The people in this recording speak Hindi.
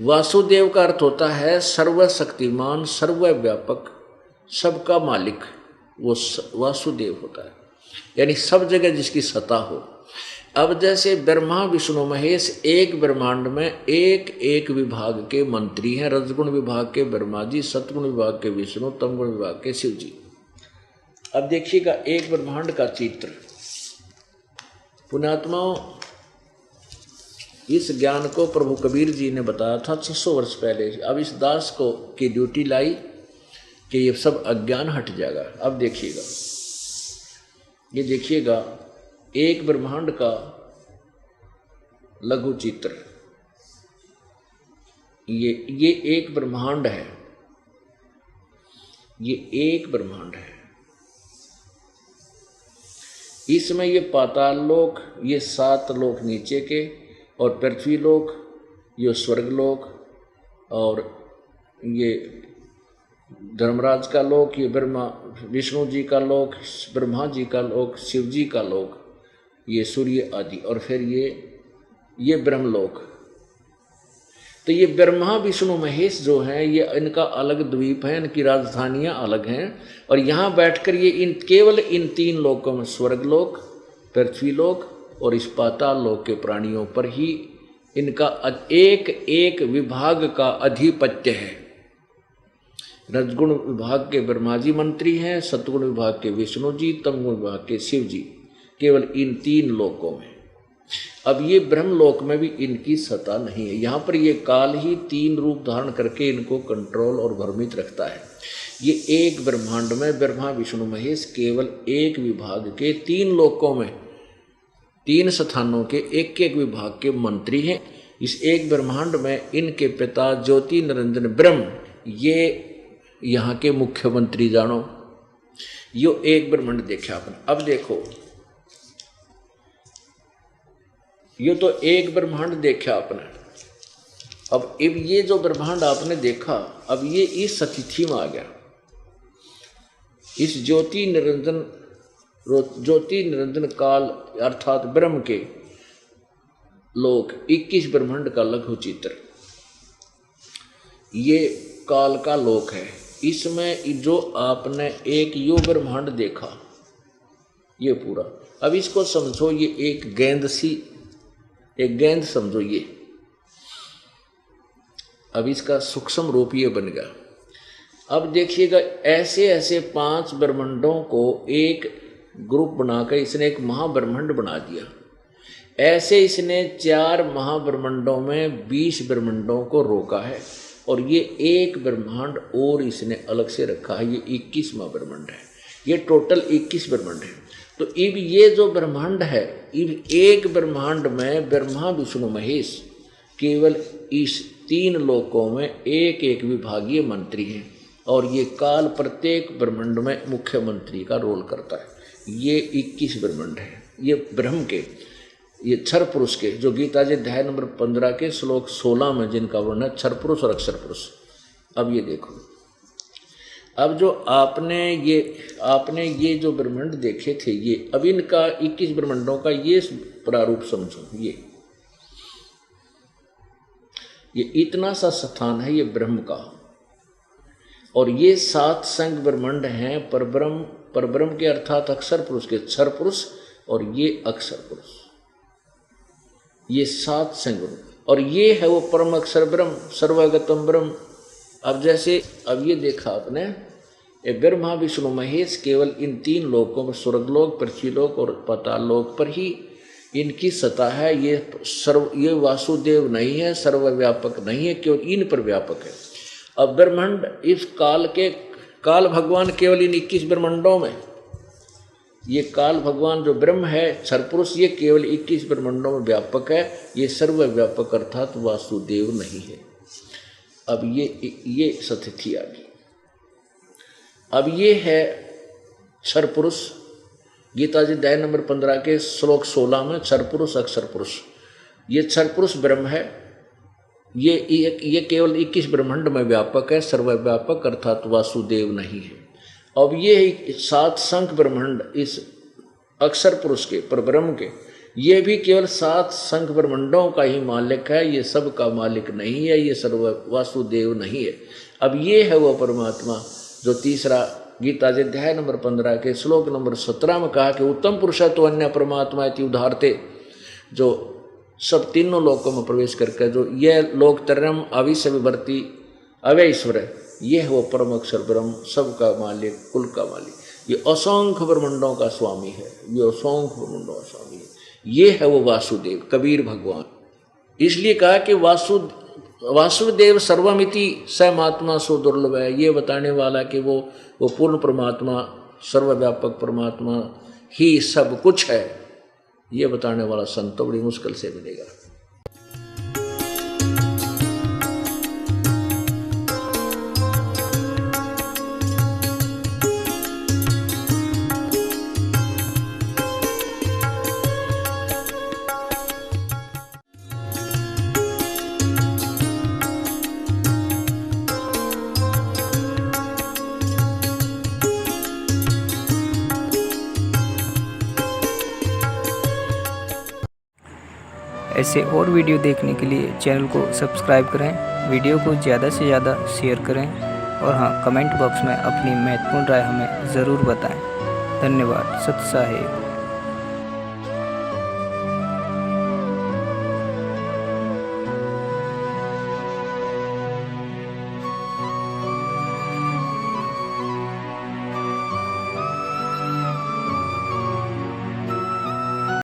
वासुदेव का अर्थ होता है सर्वशक्तिमान, सर्वव्यापक, सबका मालिक, वो वासुदेव होता है, यानी सब जगह जिसकी सत्ता हो। अब जैसे ब्रह्मा विष्णु महेश एक ब्रह्मांड में एक एक विभाग के मंत्री हैं, रजगुण विभाग के ब्रह्मा जी, सतगुण विभाग के विष्णु, तमगुण विभाग के शिव जी। अब देखिएगा एक ब्रह्मांड का चित्र। पुण्यात्माओं, इस ज्ञान को प्रभु कबीर जी ने बताया था 600 वर्ष पहले। अब इस दास को की ड्यूटी लाई कि ये सब अज्ञान हट जाएगा। अब देखिएगा, ये देखिएगा एक ब्रह्मांड का लघु चित्र। ये एक ब्रह्मांड है, ये एक ब्रह्मांड है। इसमें ये पाताल लोक, ये 7 लोक नीचे के, और पृथ्वी लोक, ये स्वर्ग लोक, और ये धर्मराज का लोक, ये ब्रह्मा विष्णु जी का लोक, ब्रह्मा जी का लोक, शिव जी का लोक, ये सूर्य आदि, और फिर ये ब्रह्मलोक। तो ये ब्रह्मा विष्णु महेश जो हैं, ये इनका अलग द्वीप है, इनकी राजधानियां अलग हैं, और यहाँ बैठकर ये केवल इन 3 लोकों में, स्वर्गलोक, पृथ्वीलोक और इस पाताल लोक के प्राणियों पर ही इनका एक एक विभाग का अधिपत्य है। रजगुण विभाग के ब्रह्मा जी मंत्री हैं, सतगुण विभाग के विष्णु जी, तमगुण विभाग के शिव जी, केवल इन 3 लोकों में। अब ये ब्रह्मलोक में भी इनकी सत्ता नहीं है। यहाँ पर ये काल ही 3 रूप धारण करके इनको कंट्रोल और भ्रमित रखता है। ये एक ब्रह्मांड में ब्रह्मा विष्णु महेश केवल एक विभाग के 3 लोकों में, 3 स्थानों के एक एक विभाग के मंत्री हैं। इस एक ब्रह्मांड में इनके पिता ज्योति निरंजन ब्रह्म, ये यहाँ के मुख्यमंत्री जानो। यो एक ब्रह्मांड देखा आपने। अब देखो, ये तो एक ब्रह्मांड देखा आपने। अब ये जो ब्रह्मांड आपने देखा, अब ये इस स्थिति में आ गया। इस ज्योति निरंजन काल अर्थात ब्रह्म के लोक 21 ब्रह्मांड का लघु चित्र, ये काल का लोक है। इसमें जो आपने एक यो ब्रह्मांड देखा, ये पूरा, अब इसको समझो ये एक गेंद समझो ये। अब इसका सूक्ष्म रूप ये बन गया। अब देखिएगा, ऐसे ऐसे 5 ब्रह्मांडों को एक ग्रुप बनाकर इसने एक महाब्रह्मांड बना दिया। ऐसे इसने 4 महाब्रह्मांडों में 20 ब्रह्मांडों को रोका है, और ये एक ब्रह्मांड और इसने अलग से रखा है, ये 21वां ब्रह्मांड है। ये टोटल 21 ब्रह्मांड है। तो अब ये जो ब्रह्मांड है, अब एक ब्रह्मांड में ब्रह्मा विष्णु महेश केवल इस 3 लोकों में एक एक विभागीय मंत्री हैं, और ये काल प्रत्येक ब्रह्मांड में मुख्यमंत्री का रोल करता है। ये 21 ब्रह्मांड है। ये ब्रह्म के, ये क्षर पुरुष के, जो गीता जी अध्याय नंबर 15 के श्लोक 16 में जिनका वर्णन है, क्षर पुरुष और अक्षर पुरुष। अब ये देखो, अब जो आपने ये जो ब्रह्मांड देखे थे, ये अब इनका 21 ब्रह्मांडों का ये प्रारूप समझो। ये इतना सा स्थान है ये ब्रह्म का, और ये 7 संग ब्रह्मांड हैं परब्रह्म के अर्थात अक्षर पुरुष के, क्षर पुरुष और ये अक्षर पुरुष, ये 7 संग, और ये है वो परम अक्षर ब्रह्म, सर्वगतम ब्रह्म। अब जैसे अब ये देखा आपने, ये ब्रह्मा विष्णु महेश केवल इन 3 लोकों पर, स्वर्गलोक, पृथ्वीलोक और पाताल लोक पर ही इनकी सत्ता है। ये वासुदेव नहीं है, सर्वव्यापक नहीं है, केवल इन पर व्यापक है। अब ब्रह्मांड इस काल भगवान केवल इन 21 ब्रह्मांडों में, ये काल भगवान जो ब्रह्म है क्षरपुरुष, ये केवल 21 ब्रह्मांडों में व्यापक है। ये सर्वव्यापक अर्थात वासुदेव नहीं है। अब ये स्थिति आ गई। अब ये है क्षरपुरुष, गीता जी अध्याय नंबर 15 के श्लोक 16 में, क्षरपुरुष अक्षर पुरुष, ये क्षरपुरुष ब्रह्म है। ये केवल 21 ब्रह्मांड में व्यापक है, सर्वव्यापक अर्थात वासुदेव नहीं है। अब ये 7 संख्य ब्रह्मांड इस अक्षर पुरुष के, परब्रह्म के, ये भी केवल 7 संख ब्रह्मंडों का ही मालिक है, ये सब का मालिक नहीं है, ये सर्व वासुदेव नहीं है। अब ये है वो परमात्मा जो तीसरा गीता जी अध्याय नंबर 15 के श्लोक नंबर 17 में कहा कि उत्तम पुरुष तो अन्य परमात्मा इति उदाहरते, जो सब तीनों लोकों में प्रवेश करके जो ये लोक तरम अविश्य विवर्ती अव्यय ईश्वर है, ये है वो परम अक्षर ब्रह्म, सबका मालिक, कुल का मालिक, ये असंख्य ब्रह्मंडों का स्वामी है, ये असंख्य ब्रह्मंडों का स्वामी है, ये है वो वासुदेव कबीर भगवान। इसलिए कहा कि वासुदेव सर्वमिति समात्मा सो दुर्लभ है, ये बताने वाला कि वो पूर्ण परमात्मा, सर्वव्यापक परमात्मा ही सब कुछ है, ये बताने वाला संत तो बड़ी मुश्किल से मिलेगा। ऐसे और वीडियो देखने के लिए चैनल को सब्सक्राइब करें, वीडियो को ज़्यादा से ज़्यादा शेयर करें और हाँ, कमेंट बॉक्स में अपनी महत्वपूर्ण राय हमें ज़रूर बताएं। धन्यवाद। सत साहिब।